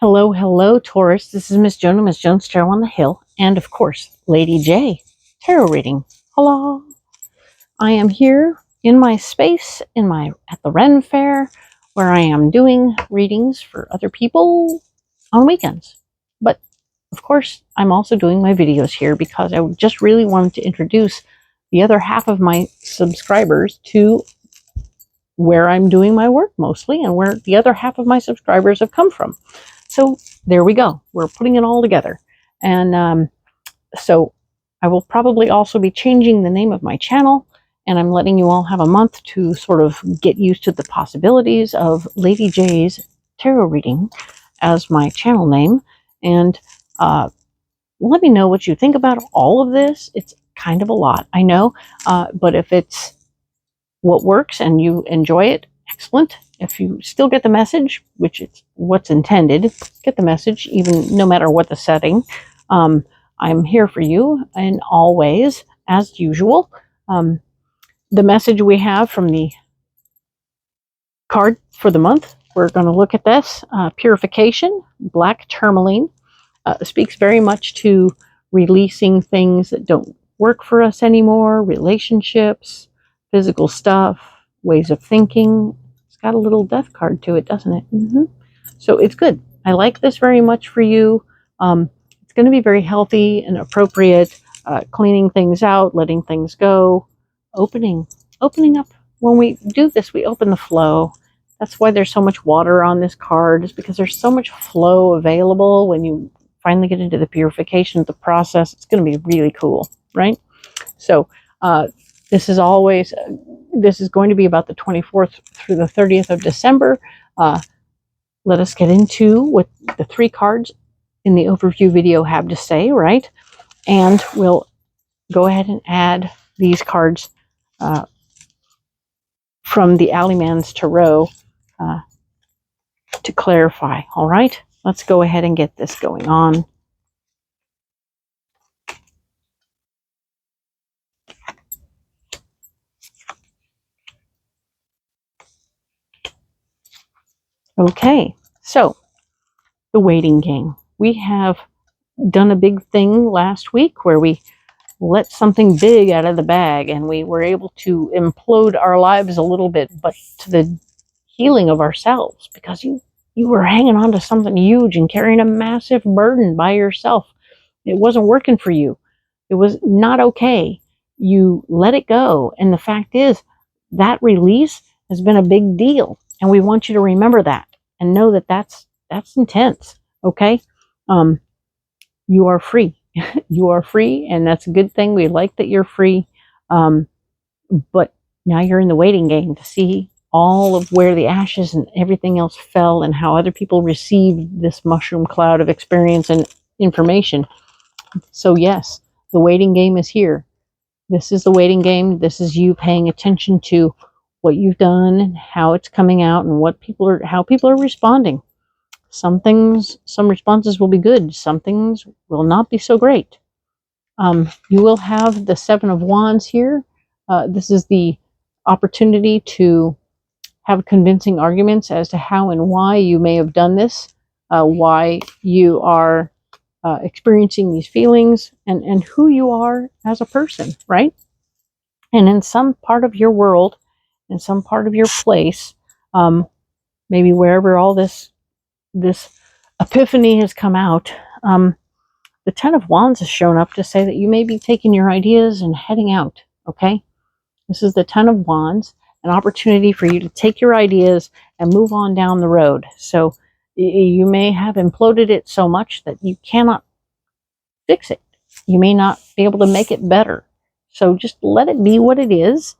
Hello, hello, Taurus. This is Miss Joan, Miss Joan's Tarot on the Hill, and of course, Lady J, tarot reading. Hello. I am here in my space at the Ren Fair, where I am doing readings for other people on weekends. But of course, I'm also doing my videos here because I just really wanted to introduce the other half of my subscribers to where I'm doing my work mostly and where the other half of my subscribers have come from. So there we go. We're putting it all together. And so I will probably also be changing the name of my channel, and I'm letting you all have a month to sort of get used to the possibilities of Lady J's tarot reading as my channel name. And let me know what you think about all of this. It's kind of a lot, I know, but if it's what works and you enjoy it, excellent. If you still get the message, which is what's intended, get the message, even no matter what the setting. I'm here for you, and always, as usual. The message we have from the card for the month, we're going to look at this. Purification, black tourmaline, speaks very much to releasing things that don't work for us anymore, relationships, physical stuff, ways of thinking. It's got a little death card to it, doesn't it? So it's good. I like this very much for you. It's going to be very healthy and appropriate, cleaning things out, letting things go, opening up. When we do this, we open the flow. That's why there's so much water on this card, is because there's so much flow available. When you finally get into the purification of the process, it's going to be really cool, right? So this is going to be about the 24th through the 30th of December. Let us get into what the three cards in the overview video have to say, right? And we'll go ahead and add these cards from the Alleyman's Tarot to clarify, all right? Let's go ahead and get this going on. Okay, so the waiting game. We have done a big thing last week where we let something big out of the bag, and we were able to implode our lives a little bit, but to the healing of ourselves, because you were hanging on to something huge and carrying a massive burden by yourself. It wasn't working for you. It was not okay. You let it go, and the fact is that release has been a big deal, and we want you to remember that and know that that's intense. Okay, you are free. You are free, and that's a good thing. We like that you're free, but now you're in the waiting game to see all of where the ashes and everything else fell, and how other people received this mushroom cloud of experience and information. So yes, the waiting game is here. This is the waiting game. This is you paying attention to what you've done and how it's coming out, and how people are responding. Some responses will be good. Some things will not be so great. You will have the Seven of Wands here. This is the opportunity to have convincing arguments as to how and why you may have done this, why you are experiencing these feelings, and who you are as a person, right? And in some part of your world, in some part of your place, maybe wherever all this epiphany has come out, the Ten of Wands has shown up to say that you may be taking your ideas and heading out, okay? This is the Ten of Wands, an opportunity for you to take your ideas and move on down the road. So you may have imploded it so much that you cannot fix it. You may not be able to make it better. So just let it be what it is.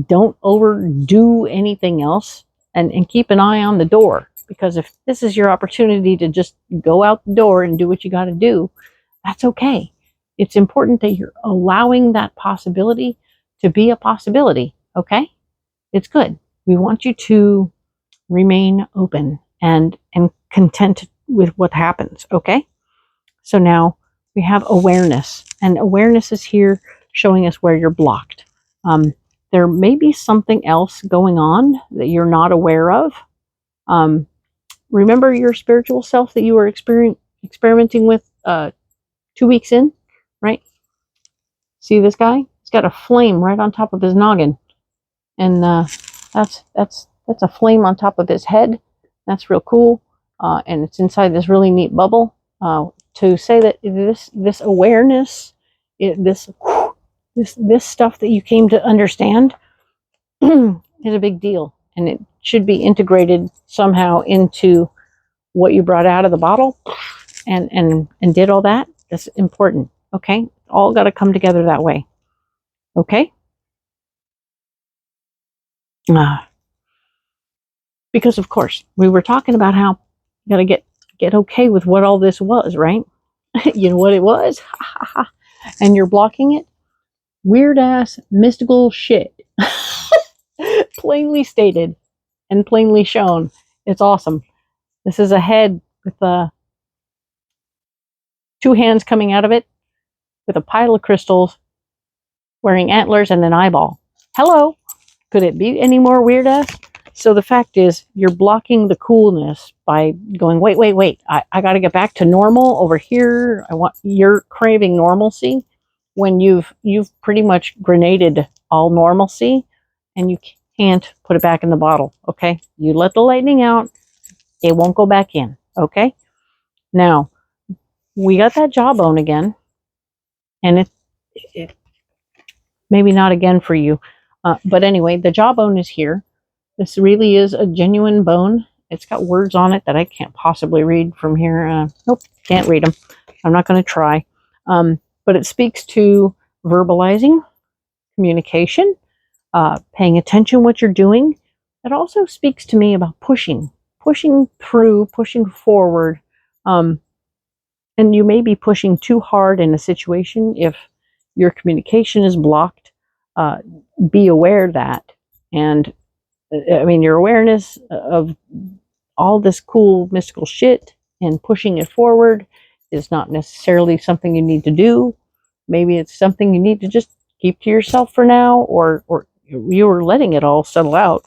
Don't overdo anything else, and keep an eye on the door. Because if this is your opportunity to just go out the door and do what you got to do, that's okay. It's important that you're allowing that possibility to be a possibility, okay? It's good. We want you to remain open and content with what happens, okay? So now we have awareness, and awareness is here showing us where you're blocked. There may be something else going on that you're not aware of. remember your spiritual self that you were experimenting with 2 weeks in, right? See this guy? He's got a flame right on top of his noggin, and that's a flame on top of his head. That's real cool, and it's inside this really neat bubble. To say that this awareness, this stuff that you came to understand is a big deal, and it should be integrated somehow into what you brought out of the bottle, and did all that. That's important. Okay, all got to come together that way. Okay. Because of course we were talking about how you got to get okay with what all this was, right? You know what it was, and you're blocking it. Weird ass mystical shit. Plainly stated and plainly shown. It's awesome. This is a head with 2 hands coming out of it, with a pile of crystals, wearing antlers and an eyeball. Hello. Could it be any more weird ass? So the fact is, you're blocking the coolness by going, wait. I got to get back to normal over here. You're craving normalcy when you've pretty much grenaded all normalcy, and you can't put it back in the bottle. Okay, you let the lightning out, it won't go back in. Okay, now we got that jawbone again, and it maybe not again for you, but anyway, the jawbone is here. This really is a genuine bone. It's got words on it that I can't possibly read from here. Nope, can't read them. I'm not going to try. But it speaks to verbalizing, communication, paying attention what you're doing. It also speaks to me about pushing through, pushing forward. And you may be pushing too hard in a situation. If your communication is blocked, be aware that. And I mean, your awareness of all this cool mystical shit and pushing it forward is not necessarily something you need to do. Maybe it's something you need to just keep to yourself for now, or you were letting it all settle out.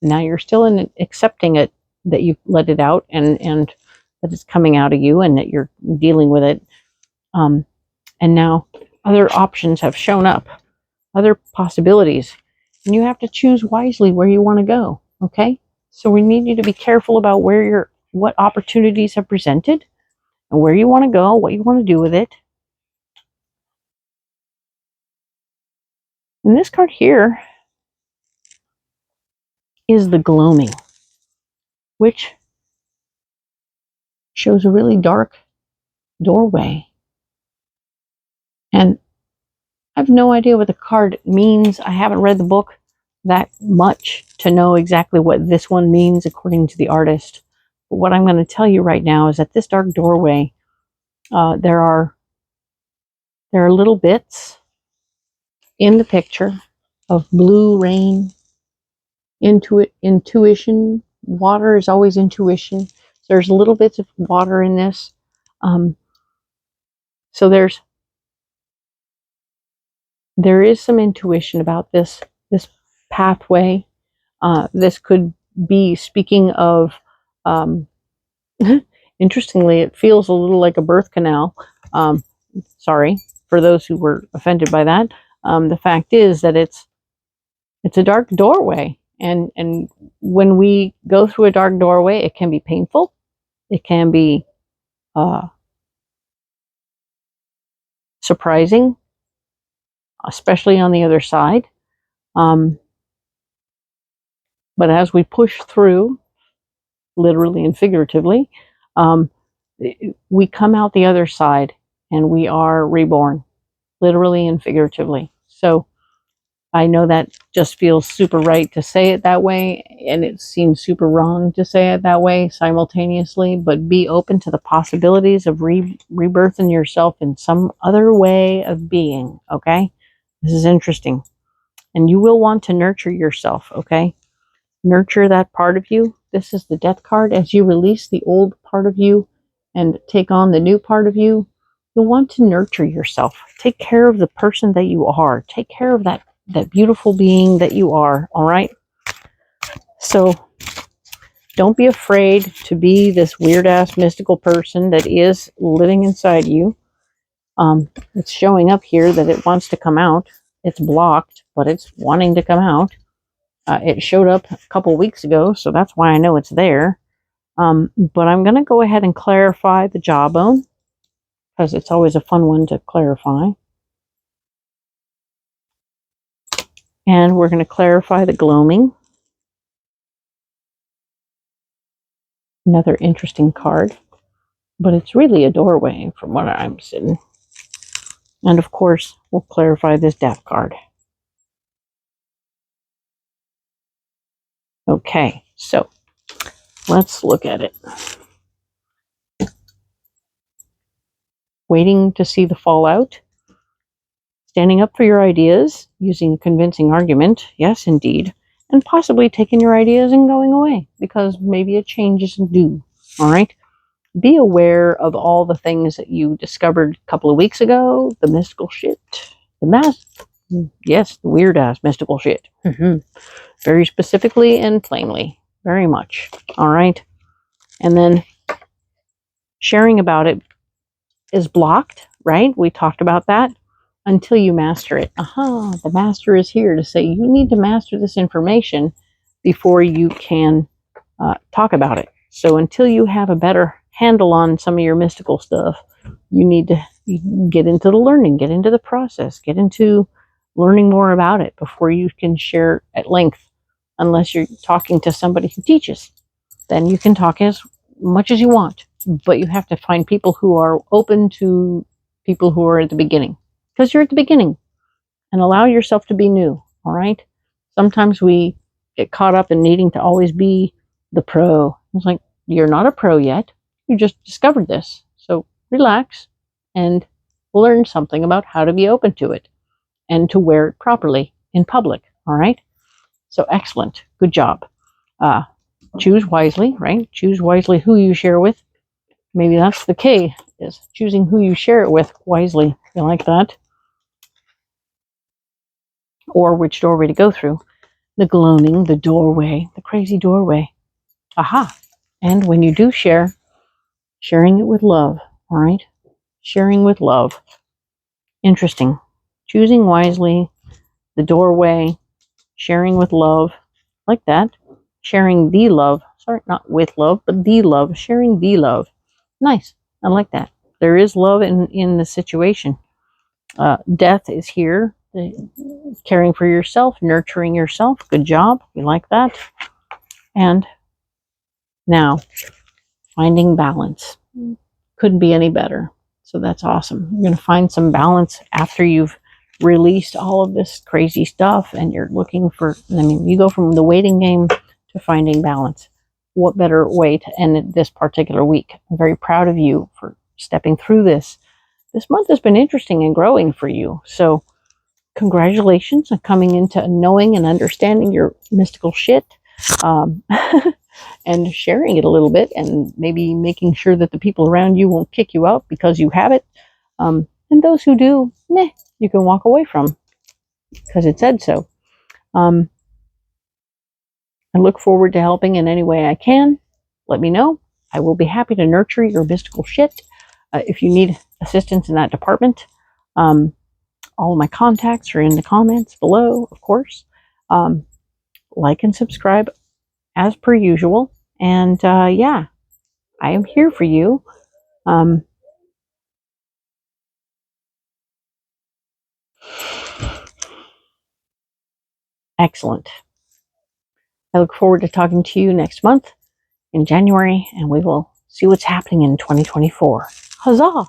Now you're still in accepting it, that you've let it out, and that it's coming out of you, and that you're dealing with it. And now other options have shown up, other possibilities. And you have to choose wisely where you want to go, okay? So we need you to be careful about what opportunities have presented, and where you want to go, what you want to do with it. And this card here is the gloaming, which shows a really dark doorway. And I have no idea what the card means. I haven't read the book that much to know exactly what this one means according to the artist. But what I'm going to tell you right now is that this dark doorway, there are little bits in the picture of blue rain, intuition. Water is always intuition. There's little bits of water in this. So there is some intuition about this pathway. This could be speaking of, interestingly, it feels a little like a birth canal. Sorry for those who were offended by that. The fact is that it's a dark doorway, and when we go through a dark doorway, it can be painful. It can be surprising, especially on the other side. But as we push through, literally and figuratively, we come out the other side and we are reborn, literally and figuratively. So I know that just feels super right to say it that way, and it seems super wrong to say it that way simultaneously, but be open to the possibilities of rebirthing yourself in some other way of being, okay? This is interesting. And you will want to nurture yourself, okay? Nurture that part of you. This is the death card. As you release the old part of you and take on the new part of you, you'll want to nurture yourself. Take care of the person that you are. Take care of that beautiful being that you are, all right? So don't be afraid to be this weird-ass mystical person that is living inside you. It's showing up here that it wants to come out. It's blocked, but it's wanting to come out. It showed up a couple weeks ago, so that's why I know it's there. But I'm going to go ahead and clarify the jawbone, because it's always a fun one to clarify. And we're going to clarify the gloaming. Another interesting card, but it's really a doorway from what I'm sitting. And of course, we'll clarify this death card. Okay, so let's look at it. Waiting to see the fallout. Standing up for your ideas, using a convincing argument, yes, indeed, and possibly taking your ideas and going away, because maybe a change isn't due, all right? Be aware of all the things that you discovered a couple of weeks ago, the mystical shit, yes, the weird-ass mystical shit. Very specifically and plainly, very much, all right? And then sharing about it is blocked, right? We talked about that. Until you master it. The master is here to say you need to master this information before you can talk about it. So until you have a better handle on some of your mystical stuff, you need to get into the learning, get into the process, get into learning more about it before you can share at length. Unless you're talking to somebody who teaches, then you can talk as much as you want. But you have to find people who are open to people who are at the beginning. Because you're at the beginning, and allow yourself to be new, all right? Sometimes we get caught up in needing to always be the pro. It's like, you're not a pro yet. You just discovered this. So relax and learn something about how to be open to it and to wear it properly in public, all right? So excellent. Good job. Choose wisely, right? Choose wisely who you share with. Maybe that's the K, is choosing who you share it with wisely. You like that? Or which doorway to go through. The gloaming, the doorway, the crazy doorway. Aha! And when you do share, sharing it with love, all right? Sharing with love. Interesting. Choosing wisely, the doorway, sharing with love, like that. Sharing the love. Sorry, not with love, but the love. Sharing the love. Nice. I like that. There is love in the situation. Death is here. Caring for yourself, nurturing yourself. Good job. We like that. And now, finding balance. Couldn't be any better. So that's awesome. You're going to find some balance after you've released all of this crazy stuff, and you're looking for, you go from the waiting game to finding balance. What better way to end this particular week? I'm very proud of you for stepping through this. This month has been interesting and growing for you. So congratulations on coming into knowing and understanding your mystical shit, and sharing it a little bit, and maybe making sure that the people around you won't kick you out because you have it. And those who do, you can walk away from, because it said so. I look forward to helping in any way I can. Let me know. I will be happy to nurture your mystical shit. If you need assistance in that department, all of my contacts are in the comments below, of course. Like and subscribe as per usual. And yeah, I am here for you. Excellent. I look forward to talking to you next month in January, and we will see what's happening in 2024. Huzzah!